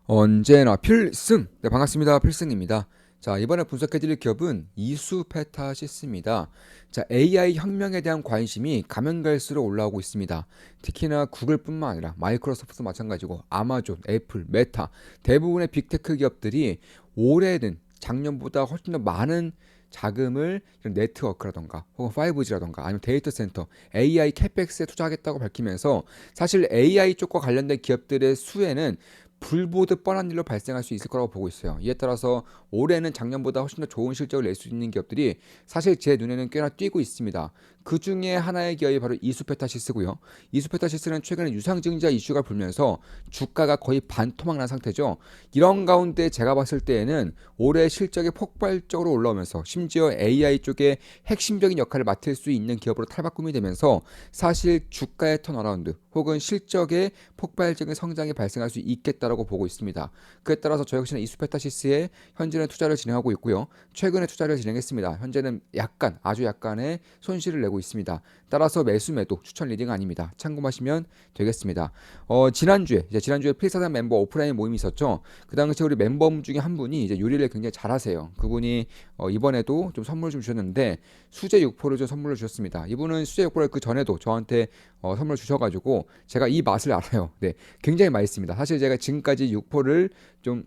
언제나 필승! 네, 반갑습니다. 필승입니다. 자, 이번에 분석해드릴 기업은 이수페타시스입니다. 자, AI 혁명에 대한 관심이 가면 갈수록 올라오고 있습니다. 특히나 구글뿐만 아니라 마이크로소프트도 마찬가지고 아마존, 애플, 메타 대부분의 빅테크 기업들이 올해는 작년보다 훨씬 더 많은 자금을 이런 네트워크라던가 혹은 5G라던가 아니면 데이터 센터, AI 캐펙스에 투자하겠다고 밝히면서 사실 AI 쪽과 관련된 기업들의 수혜는 불보듯 뻔한 일로 발생할 수 있을 거라고 보고 있어요. 이에 따라서 올해는 작년보다 훨씬 더 좋은 실적을 낼 수 있는 기업들이 사실 제 눈에는 꽤나 띄고 있습니다. 그 중에 하나의 기업이 바로 이수페타시스고요. 이수페타시스는 최근에 유상증자 이슈가 불면서 주가가 거의 반토막 난 상태죠. 이런 가운데 제가 봤을 때에는 올해 실적이 폭발적으로 올라오면서 심지어 AI 쪽에 핵심적인 역할을 맡을 수 있는 기업으로 탈바꿈이 되면서 사실 주가의 턴어라운드 혹은 실적의 폭발적인 성장이 발생할 수 있겠다라고 보고 있습니다. 그에 따라서 저 역시는 이수페타시스에 현재는 투자를 진행하고 있고요. 최근에 투자를 진행했습니다. 현재는 약간 아주 약간의 손실을 내고 있습니다. 따라서 매수 매도 추천 리딩 아닙니다. 참고하시면 되겠습니다. 지난주에 필사단 멤버 오프라인 모임이 있었죠. 그 당시에 우리 멤버 중에 한 분이 이제 요리를 굉장히 잘하세요. 그분이 이번에도 좀 선물 좀 주셨는데 수제 육포를 좀 선물로 주셨습니다. 이분은 수제 육포를 그 전에도 저한테 선물 주셔가지고 제가 이 맛을 알아요. 네, 굉장히 맛있습니다. 사실 제가 지금까지 육포를 좀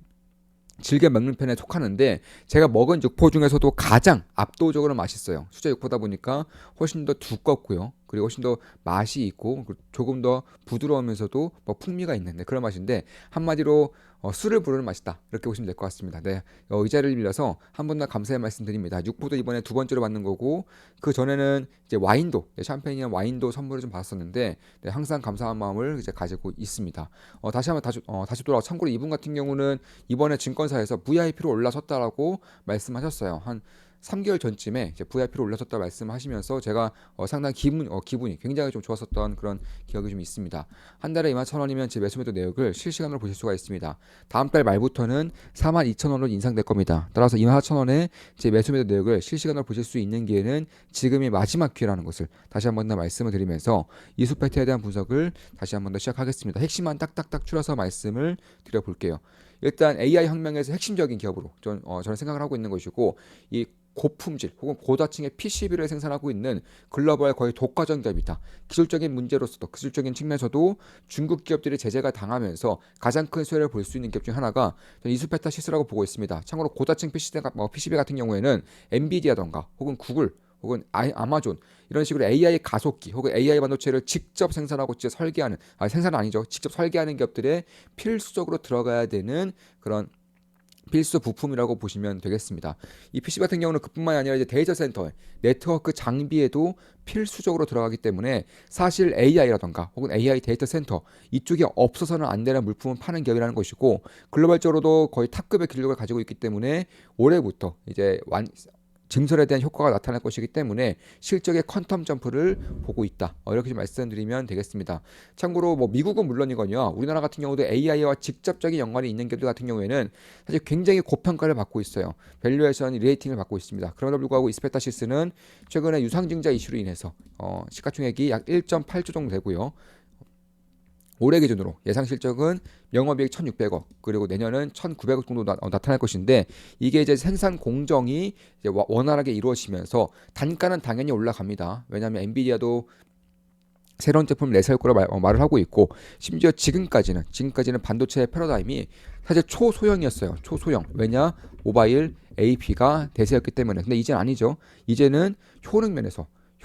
즐겨 먹는 편에 속하는데 제가 먹은 육포 중에서도 가장 압도적으로 맛있어요. 수제 육포다 보니까 훨씬 더 두껍고요. 그리고 훨씬 더 맛이 있고 조금 더 부드러우면서도 뭐 풍미가 있는 그런 맛인데 한마디로 술을 부르는 맛이다. 이렇게 보시면 될 것 같습니다. 네, 이 자리를 빌려서 한 번 더 감사의 말씀드립니다. 육포도 이번에 두 번째로 받는 거고 그 전에는 이제 와인도 샴페인이나 와인도 선물을 좀 받았었는데 네, 항상 감사한 마음을 이제 가지고 있습니다. 다시 돌아와 참고로 이분 같은 경우는 이번에 증권사에서 VIP로 올라섰다라고 말씀하셨어요. 한 3개월 전쯤에 이제 VIP로 올라섰다 말씀하시면서 제가 상당히 기분이 굉장히 좀 좋았었던 그런 기억이 좀 있습니다. 한 달에 21,000원이면 제 매수매도 내역을 실시간으로 보실 수가 있습니다. 다음 달 말부터는 42,000원으로 인상될 겁니다. 따라서 24,000원에 제 매수매도 내역을 실시간으로 보실 수 있는 기회는 지금이 마지막 기회라는 것을 다시 한번 더 말씀을 드리면서 이수팩트에 대한 분석을 다시 한번 더 시작하겠습니다. 핵심만 딱딱딱 추려서 말씀을 드려볼게요. 일단 AI 혁명에서 핵심적인 기업으로 저는 생각을 하고 있는 것이고 이 고품질 혹은 고다층의 PCB를 생산하고 있는 글로벌 거의 독과점 기업이다. 기술적인 문제로서도 기술적인 측면에서도 중국 기업들이 제재가 당하면서 가장 큰 수혜를 볼 수 있는 기업 중 하나가 이수페타시스라고 보고 있습니다. 참고로 고다층 PCB 같은 경우에는 엔비디아던가 혹은 구글 혹은 아마존 이런 식으로 AI 가속기 혹은 AI 반도체를 직접 생산하고 직접 설계하는 생산은 아니죠. 직접 설계하는 기업들의 필수적으로 들어가야 되는 그런 필수 부품이라고 보시면 되겠습니다. 이 PC 같은 경우는 그뿐만이 아니라 이제 데이터 센터, 네트워크 장비에도 필수적으로 들어가기 때문에 사실 AI라던가 혹은 AI 데이터 센터 이쪽이 없어서는 안 되는 물품을 파는 기업이라는 것이고 글로벌적으로도 거의 탑급의 기술력을 가지고 있기 때문에 올해부터 이제 증설에 대한 효과가 나타날 것이기 때문에 실적의 퀀텀 점프를 보고 있다. 이렇게 좀 말씀드리면 되겠습니다. 참고로 뭐 미국은 물론이거니와 우리나라 같은 경우도 AI와 직접적인 연관이 있는 기업들 같은 경우에는 사실 굉장히 고평가를 받고 있어요. 밸류에이션 레이팅을 받고 있습니다. 그럼에도 불구하고 이스페타시스는 최근에 유상증자 이슈로 인해서 시가총액이 약 1.8조 정도 되고요. 올해 기준으로 예상 실적은 영업이익 1,600억 그리고 내년은 1,900억 정도 나타날 것인데 이게 이제 생산 공정이 이제 원활하게 이루어지면서 단가는 당연히 올라갑니다. 왜냐하면 엔비디아도 새로운 제품을 내세울 거라 말을 하고 있고 심지어 지금까지는 반도체의 패러다임이 사실 초소형이었어요. 초소형. 왜냐? 모바일 AP가 대세였기 때문에. 근데 이제는 아니죠. 이제는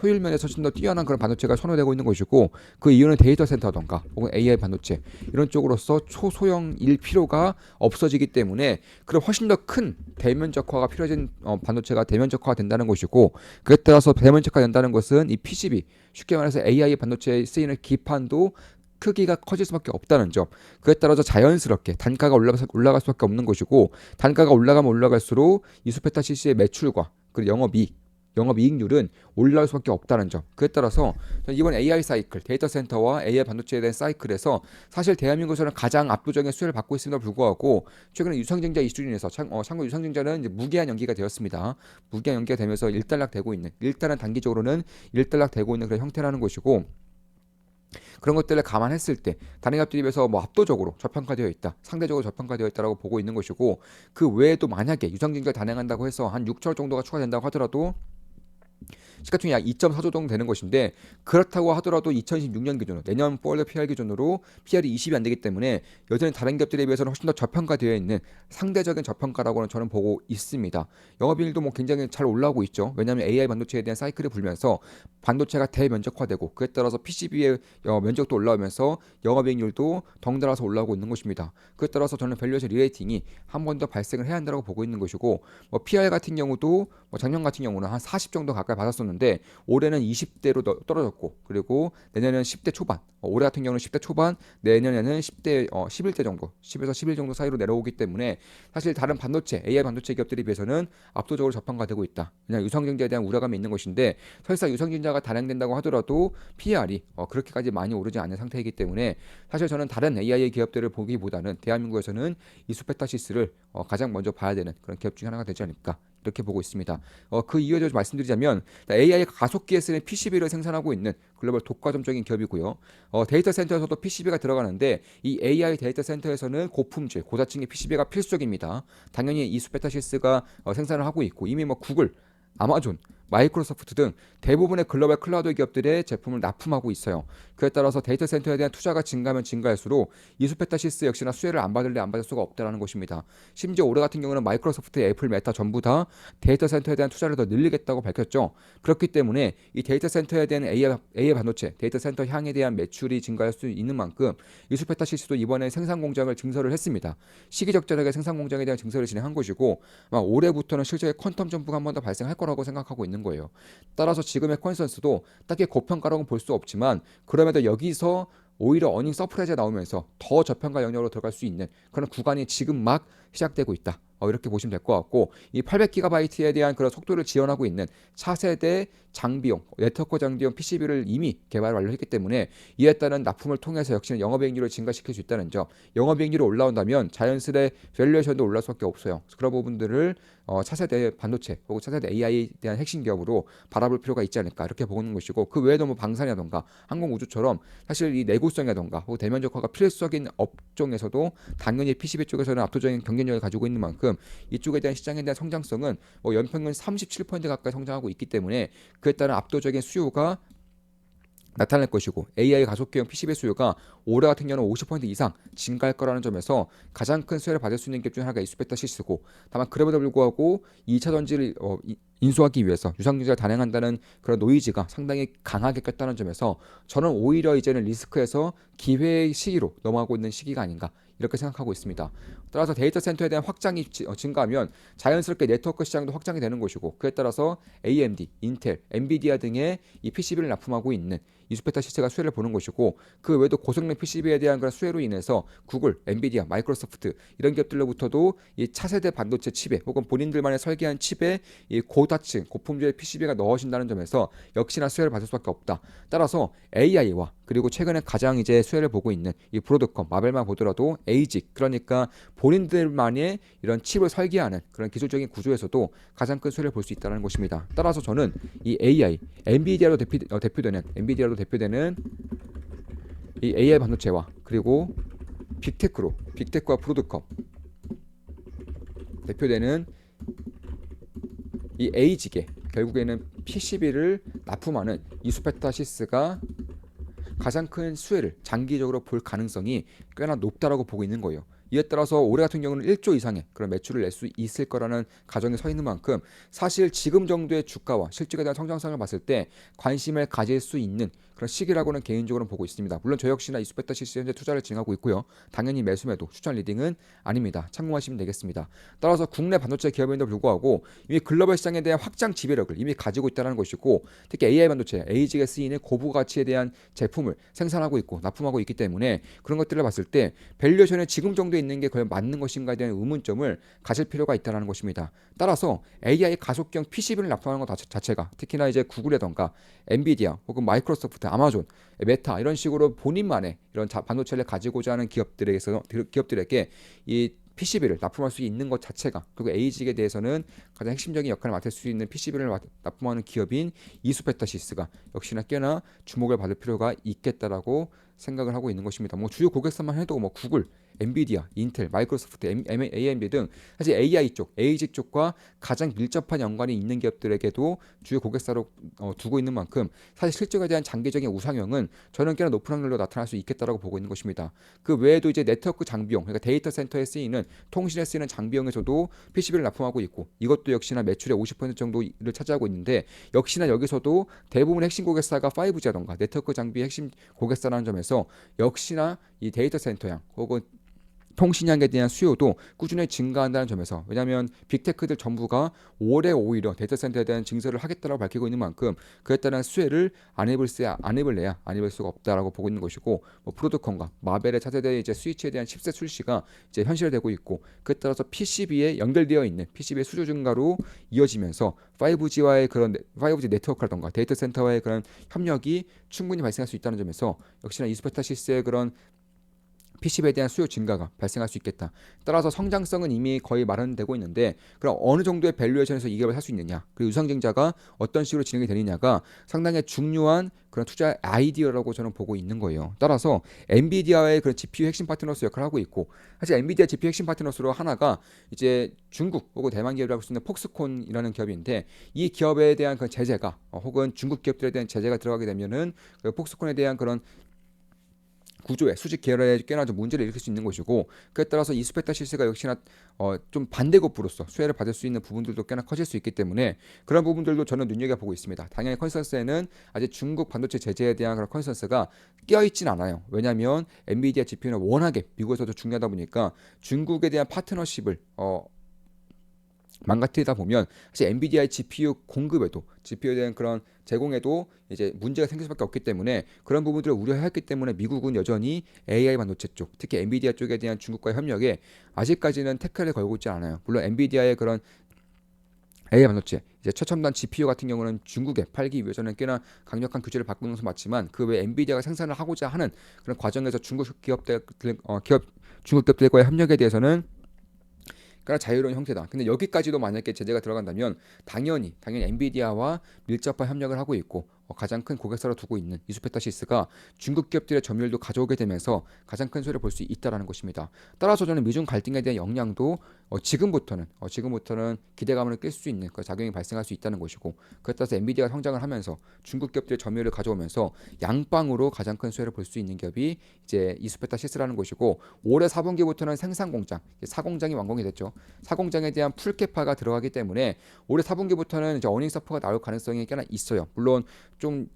효율 면에서 훨씬 더 뛰어난 그런 반도체가 선호되고 있는 것이고 그 이유는 데이터 센터던가 혹은 AI 반도체 이런 쪽으로서 초소형일 필요가 없어지기 때문에 그럼 훨씬 더 큰 대면적화가 필요해진 반도체가 대면적화가 된다는 것이고 그에 따라서 대면적화 된다는 것은 이 PCB 쉽게 말해서 AI 반도체에 쓰이는 기판도 크기가 커질 수밖에 없다는 점. 그에 따라서 자연스럽게 단가가 올라갈 수밖에 없는 것이고 단가가 올라가면 올라갈수록 이수페타시스의 매출과 그리고 영업이익률은 올라갈 수밖에 없다는 점. 그에 따라서 이번 AI 사이클, 데이터 센터와 AI 반도체에 대한 사이클에서 사실 대한민국에서는 가장 압도적인 수혜를 받고 있음에도 불구하고 최근에 유상증자 이슈로 인해서 참고 유상증자는 이제 무기한 연기가 되었습니다. 무기한 연기가 되면서 일단락되고 있는 일단은 단기적으로는 일단락되고 있는 그런 형태라는 것이고 그런 것들을 감안했을 때 다른 기업들에 비해서 뭐 압도적으로 저평가되어 있다, 상대적으로 저평가되어 있다라고 보고 있는 것이고, 그 외에도 만약에 유상증자를 단행한다고 해서 한 6천억 정도가 추가된다고 하더라도 시가총액 약 2.4조 정도 되는 것인데, 그렇다고 하더라도 2016년 기준으로, 내년 포월드 PR 기준으로 PR이 20이 안 되기 때문에 여전히 다른 기업들에 비해서는 훨씬 더 저평가되어 있는 상대적인 저평가라고는 저는 보고 있습니다. 영업이익도 뭐 굉장히 잘 올라오고 있죠. 왜냐하면 AI 반도체에 대한 사이클이 불면서 반도체가 대면적화되고, 그에 따라서 PCB의 면적도 올라오면서 영업이익률도 덩달아서 올라오고 있는 것입니다. 그에 따라서 저는 밸류에이션 리레이팅이 한 번 더 발생을 해야 한다고 보고 있는 것이고, 뭐 PR 같은 경우도 뭐 작년 같은 경우는 한 40 정도 가까이 받았었는데 올해는 20대로 떨어졌고, 그리고 내년에는 10대 초반, 올해 같은 경우는 10대 초반, 내년에는 10대 11대 정도, 10에서 11 정도 사이로 내려오기 때문에 사실 다른 반도체, AI 반도체 기업들에 비해서는 압도적으로 저평가되고 있다. 그냥 유상증자에 대한 우려감이 있는 것인데, 설사 유상증자가 단행된다고 하더라도 PR이 그렇게까지 많이 오르지 않는 상태이기 때문에 사실 저는 다른 AI 기업들을 보기보다는 대한민국에서는 이수페타시스를 가장 먼저 봐야 되는 그런 기업 중에 하나가 되지 않을까, 이렇게 보고 있습니다. 그 이유를 말씀드리자면, AI 가속기에 쓰는 PCB를 생산하고 있는 글로벌 독과점적인 기업이고요. 데이터 센터에서도 PCB가 들어가는데, 이 AI 데이터 센터에서는 고품질, 고자층의 PCB가 필수적입니다. 당연히 이수페타시스가 생산을 하고 있고, 이미 뭐 구글, 아마존, 마이크로소프트 등 대부분의 글로벌 클라우드 기업들의 제품을 납품하고 있어요. 그에 따라서 데이터 센터에 대한 투자가 증가하면 증가할수록 이수페타시스 역시나 수혜를 안 받을래 안 받을 수가 없다는 것입니다. 심지어 올해 같은 경우는 마이크로소프트, 애플, 메타 전부 다 데이터 센터에 대한 투자를 더 늘리겠다고 밝혔죠. 그렇기 때문에 이 데이터 센터에 대한 AI 반도체, 데이터 센터 향에 대한 매출이 증가할 수 있는 만큼 이수페타시스도 이번에 생산 공장을 증설을 했습니다. 시기적절하게 생산 공장에 대한 증설을 진행한 것이고, 아마 올해부터는 실제의 퀀텀 점프가 한 번 더 발생할 거라고 생각하고 있는 거예요. 따라서 지금의 컨센서스도 딱히 고평가라고 볼 수 없지만, 그럼에도 여기서 오히려 어닝 서프라이즈가 나오면서 더 저평가 영역으로 들어갈 수 있는 그런 구간이 지금 막 시작되고 있다. 이렇게 보시면 될 것 같고, 이 800GB에 대한 그런 속도를 지원하고 있는 차세대 장비용, 네트워크 장비용 PCB를 이미 개발 완료했기 때문에 이에 따른 납품을 통해서 역시는 영업이익률을 증가시킬 수 있다는 점, 영업이익률이 올라온다면 자연스레 밸류에이션도 올라갈 수밖에 없어요. 그런 부분들을 차세대 반도체 혹은 차세대 AI에 대한 핵심 기업으로 바라볼 필요가 있지 않을까, 이렇게 보는 것이고, 그 외에도 뭐 방산이라던가 항공우주처럼 사실 이 내구성이라던가 혹은 대면적화가 필수적인 업종에서도 당연히 PCB 쪽에서는 압도적인 경쟁력을 가지고 있는 만큼 이쪽에 대한 시장에 대한 성장성은 뭐 연평균 37% 가까이 성장하고 있기 때문에 그에 따른 압도적인 수요가 나타날 것이고, AI 가속기용 PCB 수요가 올해 같은 경우는 50% 이상 증가할 거라는 점에서 가장 큰 수혜를 받을 수 있는 기업 중 하나가 이수페타시스고, 다만 그럼에도 불구하고 2차 전지를 인수하기 위해서 유상증자를 단행한다는 그런 노이즈가 상당히 강하게 꼈다는 점에서 저는 오히려 이제는 리스크에서 기회의 시기로 넘어가고 있는 시기가 아닌가, 이렇게 생각하고 있습니다. 따라서 데이터 센터에 대한 확장이 증가하면 자연스럽게 네트워크 시장도 확장이 되는 것이고, 그에 따라서 AMD, 인텔, 엔비디아 등의 이 PCB를 납품하고 있는 이수페타시스가 수혜를 보는 것이고, 그 외에도 고성능 PCB에 대한 그런 수혜로 인해서 구글, 엔비디아, 마이크로소프트 이런 기업들로부터도 이 차세대 반도체 칩에 혹은 본인들만의 설계한 칩에 이 고다층, 고품질 PCB가 넣어진다는 점에서 역시나 수혜를 받을 수밖에 없다. 따라서 AI와 그리고 최근에 가장 이제 수혜를 보고 있는 이 브로드컴, 마벨만 보더라도 에이직, 그러니까 본인들만의 이런 칩을 설계하는 그런 기술적인 구조에서도 가장 큰 수혜를 볼 수 있다는 것입니다. 따라서 저는 이 AI, 엔비디아로 대표되는 이 AI 반도체와 그리고 빅테크와 브로드컴 대표되는 이 에이직에 결국에는 PCB를 납품하는 이수페타시스가 가장 큰 수혜를 장기적으로 볼 가능성이 꽤나 높다라고 보고 있는 거예요. 이에 따라서 올해 같은 경우는 1조 이상의 그런 매출을 낼 수 있을 거라는 가정에 서 있는 만큼, 사실 지금 정도의 주가와 실적에 대한 성장성을 봤을 때 관심을 가질 수 있는 그런 시기라고는 개인적으로 보고 있습니다. 물론 저 역시나 이수페타시스 현재 투자를 진행하고 있고요. 당연히 매수매도 추천 리딩은 아닙니다. 참고하시면 되겠습니다. 따라서 국내 반도체 기업임에도 불구하고 이미 글로벌 시장에 대한 확장 지배력을 이미 가지고 있다는 것이고, 특히 AI 반도체, 에이직에 쓰이는 고부 가치에 대한 제품을 생산하고 있고 납품하고 있기 때문에 그런 것들을 봤을 때 밸류에이션은 지금 정도에 있는 게 과연 맞는 것인가에 대한 의문점을 가질 필요가 있다는 것입니다. 따라서 AI 가속형 PCB를 납품하는 것 자체가, 특히나 이제 구글이라던가 엔비디아 혹은 마이크로소프트, 아마존, 메타 이런 식으로 본인만의 이런 반도체를 가지고자 하는 기업들에게 이 PCB를 납품할 수 있는 것 자체가, 그리고 에이직에 대해서는 가장 핵심적인 역할을 맡을 수 있는 PCB를 납품하는 기업인 이수페타시스가 역시나 꽤나 주목을 받을 필요가 있겠다라고 생각을 하고 있는 것입니다. 뭐 주요 고객사만 해도 뭐 구글, 엔비디아, 인텔, 마이크로소프트, AMD 등 사실 AI 쪽, 에이직 쪽과 가장 밀접한 연관이 있는 기업들에게도 주요 고객사로 두고 있는 만큼 사실 실적에 대한 장기적인 우상향은 저는 꽤나 높은 확률로 나타날 수 있겠다라고 보고 있는 것입니다. 그 외에도 이제 네트워크 장비용, 그러니까 데이터 센터에 쓰이는 통신에 쓰이는 장비용에서도 PCB를 납품하고 있고, 이것도 역시나 매출의 50% 정도를 차지하고 있는데, 역시나 여기서도 대부분 핵심 고객사가 5G라던가 네트워크 장비 핵심 고객사라는 점에서 역시나 이 데이터 센터양 혹은 통신량에 대한 수요도 꾸준히 증가한다는 점에서, 왜냐하면 빅테크들 전부가 올해 오히려 데이터 센터에 대한 증설을 하겠다라고 밝히고 있는 만큼 그에 따른 수혜를 안 입을 수가 없다라고 보고 있는 것이고, 뭐 프로드컴과 마벨의 차세대 이제 스위치에 대한 칩셋 출시가 이제 현실화되고 있고, 그에 따라서 PCB에 연결되어 있는 PCB의 수주 증가로 이어지면서 5G와의 그런 5G 네트워크라던가 데이터 센터와의 그런 협력이 충분히 발생할 수 있다는 점에서 역시나 이스페타시스의 그런 PCB에 대한 수요 증가가 발생할 수 있겠다. 따라서 성장성은 이미 거의 마련되고 있는데, 그럼 어느 정도의 밸류에이션에서 이 기업을 살 수 있느냐, 그리고 유상증자가 어떤 식으로 진행이 되느냐가 상당히 중요한 그런 투자 아이디어라고 저는 보고 있는 거예요. 따라서 엔비디아의 그런 GPU 핵심 파트너스 역할을 하고 있고, 사실 엔비디아 GPU 핵심 파트너스로 하나가 이제 중국 혹은 대만 기업이라고 할 수 있는 폭스콘이라는 기업인데, 이 기업에 대한 그 제재가 혹은 중국 기업들에 대한 제재가 들어가게 되면은 그 폭스콘에 대한 그런 구조의 수직 계열에 꽤나 좀 문제를 일으킬 수 있는 것이고, 그에 따라서 이스페타시스가 역시나 좀 반대급부로서 수혜를 받을 수 있는 부분들도 꽤나 커질 수 있기 때문에 그런 부분들도 저는 눈여겨보고 있습니다. 당연히 컨센서스에는 아직 중국 반도체 제재에 대한 그런 컨센서스가 끼어있진 않아요. 왜냐하면 엔비디아 GPU는 워낙에 미국에서도 중요하다 보니까 중국에 대한 파트너십을 망가뜨리다 보면 사실 엔비디아의 GPU 공급에도, GPU에 대한 그런 제공에도 이제 문제가 생길 수밖에 없기 때문에 그런 부분들을 우려했기 때문에 미국은 여전히 AI 반도체 쪽, 특히 엔비디아 쪽에 대한 중국과의 협력에 아직까지는 태클을 걸고 있지 않아요. 물론 엔비디아의 그런 AI 반도체 이제 최첨단 GPU 같은 경우는 중국에 팔기 위해서는 꽤나 강력한 규제를 받고 있는 것은 맞지만, 그 외에 엔비디아가 생산을 하고자 하는 그런 과정에서 중국 기업들과의 협력에 대해서는 그러니까 자유로운 형태다. 근데 여기까지도 만약에 제재가 들어간다면 당연히 엔비디아와 밀접한 협력을 하고 있고 가장 큰 고객사로 두고 있는 이수페타시스가 중국 기업들의 점유율도 가져오게 되면서 가장 큰 수혜를 볼 수 있다라는 것입니다. 따라서 저는 미중 갈등에 대한 영향도 지금부터는 기대감을 낄 수 있는 그 작용이 발생할 수 있다는 것이고, 그에 따라서 엔비디아가 성장을 하면서 중국 기업들의 점유율을 가져오면서 양방으로 가장 큰 수혜를 볼 수 있는 기업이 이제 이수페타시스라는 것이고, 올해 4분기부터는 생산 공장, 사공장이 완공이 됐죠. 사공장에 대한 풀캐파가 들어가기 때문에 올해 4분기부터는 이제 어닝 서프가 나올 가능성이 꽤나 있어요. 물론 좀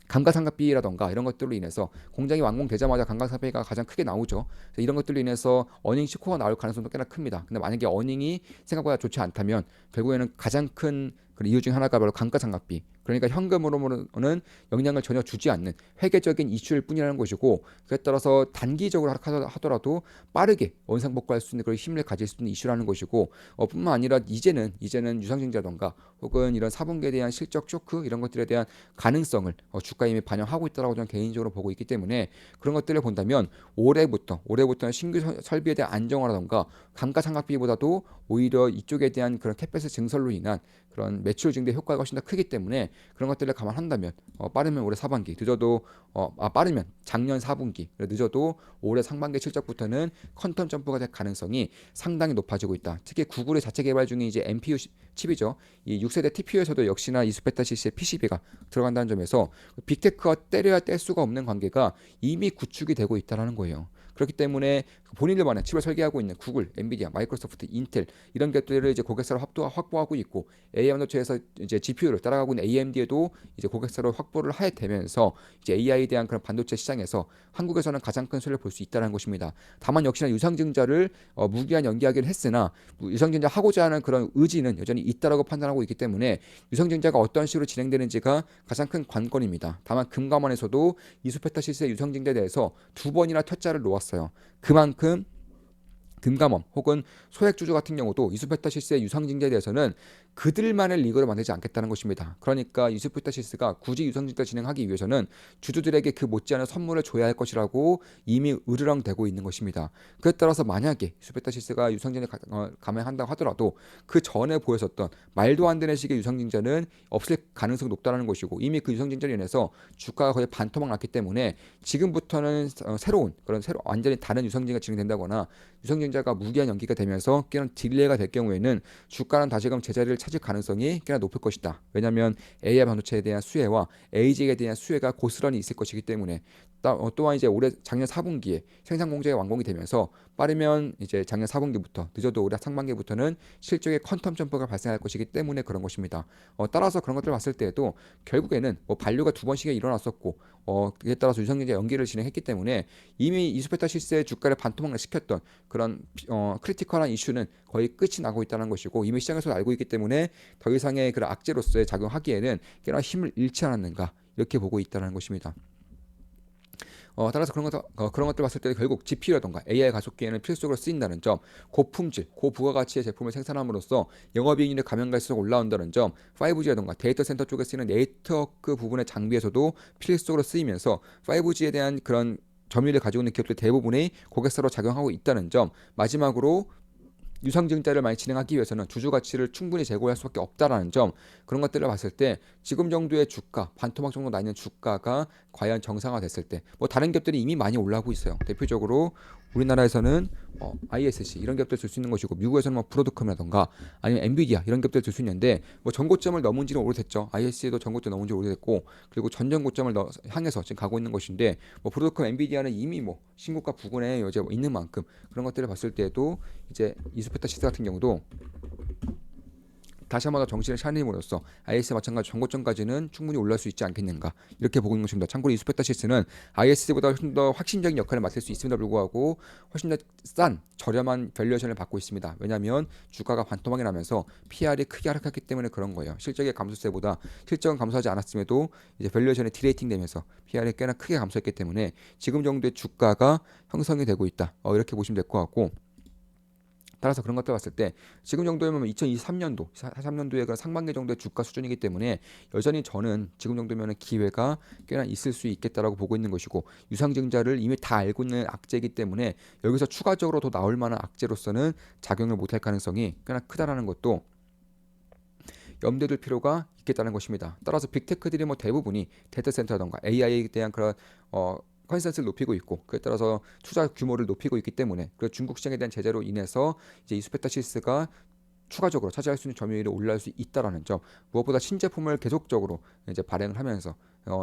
감가상각비라던가 이런 것들로 인해서 공장이 완공되자마자 감가상각비가 가장 크게 나오죠. 이런 것들로 인해서 어닝 시코가 나올 가능성도 꽤나 큽니다. 근데 만약에 어닝이 생각보다 좋지 않다면 결국에는 가장 큰 이유 중 하나가 바로 감가상각비. 그러니까 현금으로는 영향을 전혀 주지 않는 회계적인 이슈일 뿐이라는 것이고, 그에 따라서 단기적으로 하더라도 빠르게 원상복구할 수 있는 그런 힘을 가질 수 있는 이슈라는 것이고, 뿐만 아니라 이제는 유상증자던가 혹은 이런 4분기에 대한 실적 쇼크 이런 것들에 대한 가능성을 주가에 이미 반영하고 있다고 저는 개인적으로 보고 있기 때문에 그런 것들을 본다면 올해부터는 신규 설비에 대한 안정화라던가 감가상각비보다도 오히려 이쪽에 대한 그런 캐패스 증설로 인한 그런 매출 증대 효과가 훨씬 더 크기 때문에 그런 것들을 감안한다면 빠르면 올해 하반기, 늦어도 빠르면 작년 4분기, 늦어도 올해 상반기 실적부터는 퀀텀 점프가 될 가능성이 상당히 높아지고 있다. 특히 구글의 자체 개발 중인 이제 NPU 칩이죠. 이 6세대 TPU에서도 역시나 이수페타시스의 PCB가 들어간다는 점에서 빅테크와 때려야 뗄 수가 없는 관계가 이미 구축이 되고 있다는 거예요. 그렇기 때문에 본인들만의 칩을 설계하고 있는 구글, 엔비디아, 마이크로소프트, 인텔 이런 것들을 이제 고객사로 확보하고 있고, AI 반도체에서 이제 GPU를 따라가고 있는 AMD에도 이제 고객사로 확보를 하게 되면서 이제 AI에 대한 그런 반도체 시장에서 한국에서는 가장 큰 수혜를 볼 수 있다는 것입니다. 다만 역시나 유상증자를 무기한 연기하기는 했으나 유상증자 하고자 하는 그런 의지는 여전히 있다라고 판단하고 있기 때문에 유상증자가 어떤 식으로 진행되는지가 가장 큰 관건입니다. 다만 금감원에서도 이수페타시스의 유상증자에 대해서 2번이나 퇴짜를 놓았어요. 그만큼 금감원 혹은 소액주주 같은 경우도 이수페타시스의 유상증자에 대해서는 그들만의 리그를 만들지 않겠다는 것입니다. 그러니까 유스피타시스가 굳이 유상증자 진행하기 위해서는 주주들에게 그 못지않은 선물을 줘야 할 것이라고 이미 으르렁대고 있는 것입니다. 그에 따라서 만약에 유스피타시스가 유상증자 감행한다고 하더라도 그 전에 보였었던 말도 안 되는 식의 유상증자는 없을 가능성이 높다는 것이고, 이미 그 유상증자로 인해서 주가가 거의 반토막 났기 때문에 지금부터는 새로운 그런 완전히 다른 유상증자가 진행된다거나 유상증자가 무기한 연기가 되면서 꽤나 딜레이가 될 경우에는 주가는 다시금 제자리를 찾을 가능성이 꽤나 높을 것이다. 왜냐하면 AI 반도체에 대한 수혜와 AG에 대한 수혜가 고스란히 있을 것이기 때문에. 또한 이제 올해 작년 4분기에 생산 공장이 완공이 되면서 빠르면 이제 작년 4분기부터 늦어도 올해 상반기부터는 실적의 퀀텀 점프가 발생할 것이기 때문에 그런 것입니다. 따라서 그런 것들을 봤을 때에도 결국에는 뭐 반류가 두 번씩에 일어났었고, 그에 따라서 유상증자 연기를 진행했기 때문에 이미 이수페타시스의 주가를 반토막을 시켰던 그런 크리티컬한 이슈는 거의 끝이 나고 있다는 것이고, 이미 시장에서 알고 있기 때문에 더 이상의 그런 악재로서의 작용하기에는 꽤나 힘을 잃지 않았는가, 이렇게 보고 있다는 것입니다. 따라서 그런 것들 봤을 때 결국 GPU라던가 AI 가속기에는 필수적으로 쓰인다는 점, 고품질, 고부가가치의 제품을 생산함으로써 영업이익률이 가면 갈수록 올라온다는 점, 5G라던가 데이터 센터 쪽에 쓰이는 네트워크 부분의 장비에서도 필수적으로 쓰이면서 5G에 대한 그런 점유율을 가지고 있는 기업들 대부분이 고객사로 작용하고 있다는 점, 마지막으로 유상증자를 많이 진행하기 위해서는 주주 가치를 충분히 제고할 수밖에 없다라는 점, 그런 것들을 봤을 때 지금 정도의 주가, 반토막 정도 나 있는 주가가 과연 정상화됐을 때, 뭐 다른 기업들이 이미 많이 올라오고 있어요. 대표적으로 우리나라에서는 ISC 이런 기업들 들 수 있는 것이고, 미국에서는 뭐 브로드컴이라던가 아니면 엔비디아 이런 기업들 들 수 있는데, 뭐 전고점을 넘은 지는 오래됐죠. ISC도 전고점 넘은 지 오래됐고, 그리고 전전고점을 향해서 지금 가고 있는 것인데, 뭐 브로드컴, 엔비디아는 이미 뭐 신고가 부근에 이제 뭐 있는 만큼 그런 것들을 봤을 때도 이제 이수페타시스 같은 경우도 다시 한번 더 정신을 차림으로써 IS 마찬가지 전고점까지는 충분히 올라올 수 있지 않겠는가, 이렇게 보고 있는 것입니다. 참고로 이수페타시스는 IS보다 훨씬 더 핵심적인 역할을 맡을 수 있음에도 불구하고 훨씬 더 싼 저렴한 밸류에이션을 받고 있습니다. 왜냐하면 주가가 반토막이 나면서 PR이 크게 하락했기 때문에 그런 거예요. 실적의 감소세보다 실적은 감소하지 않았음에도 이제 밸류에이션이 디레이팅 되면서 PR이 꽤나 크게 감소했기 때문에 지금 정도의 주가가 형성이 되고 있다, 이렇게 보시면 될 것 같고, 따라서 그런 것들 봤을 때 지금 정도면 2023년도, 43년도에 그런 상반기 정도의 주가 수준이기 때문에 여전히 저는 지금 정도면 기회가 꽤나 있을 수 있겠다라고 보고 있는 것이고, 유상증자를 이미 다 알고 있는 악재이기 때문에 여기서 추가적으로 더 나올 만한 악재로서는 작용을 못할 가능성이 꽤나 크다라는 것도 염두에 둘 필요가 있겠다는 것입니다. 따라서 빅테크들이 뭐 대부분이 데이터 센터라던가 AI에 대한 그런 컨센서스를 높이고 있고, 그에 따라서 투자 규모를 높이고 있기 때문에, 그 중국 시장에 대한 제재로 인해서 이제 이수페타시스가 추가적으로 차지할 수 있는 점유율이 올라갈 수 있다라는 점, 무엇보다 신제품을 계속적으로 이제 발행을 하면서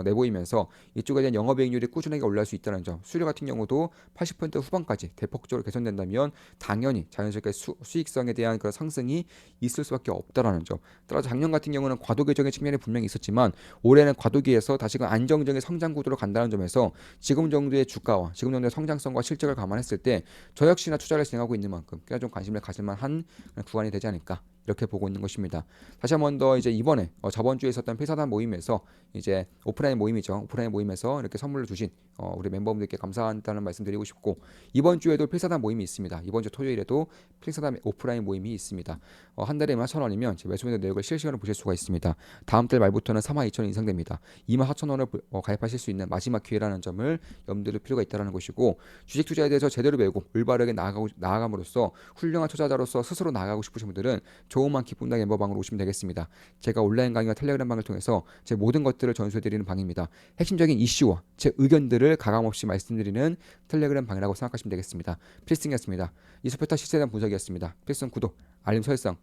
내보이면서 이쪽에 대한 영업이익률이 꾸준하게 올라갈 수 있다는 점, 수율 같은 경우도 80% 후반까지 대폭적으로 개선된다면 당연히 자연스럽게 수익성에 대한 그런 상승이 있을 수밖에 없다라는 점. 따라서 작년 같은 경우는 과도기적인 측면이 분명히 있었지만 올해는 과도기에서 다시금 안정적인 성장 구도로 간다는 점에서 지금 정도의 주가와 지금 정도의 성장성과 실적을 감안했을 때 저 역시나 투자를 진행하고 있는 만큼 꽤나 좀 관심을 가질 만한 구간이 되지 않을까, 이렇게 보고 있는 것입니다. 다시 한 번 더 이제 이번에 저번 주에 있었던 회사단 모임에서 이제 오프라인 모임이죠. 오프라인 모임에서 이렇게 선물을 주신 우리 멤버분들께 감사한다는 말씀드리고 싶고, 이번 주에도 필사단 모임이 있습니다. 이번 주 토요일에도 필사단 오프라인 모임이 있습니다. 한 달에 14,000원이면 매수매도 내역을 실시간으로 보실 수가 있습니다. 다음 달 말부터는 42,000원 인상됩니다. 24,000원을 가입하실 수 있는 마지막 기회라는 점을 염두에 둘 필요가 있다는 것이고, 주식 투자에 대해서 제대로 배우고 올바르게 나아감으로써 훌륭한 투자자로서 스스로 나아가고 싶으신 분들은 조그만 기쁨당 멤버방으로 오시면 되겠습니다. 제가 온라인 강의와 텔레그램 방을 통해서 제 모든 것들을 전수해드리는 방입니다. 핵심적인 이슈와 제 의견들을 가감없이 말씀드리는 텔레그램 방이라고 생각하시면 되겠습니다. 필승이었습니다. 이수페타 시세에 대한 분석이었습니다. 필승 구독, 알림 설정,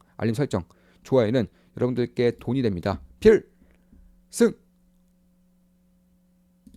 좋아요는 여러분들께 돈이 됩니다. 필승!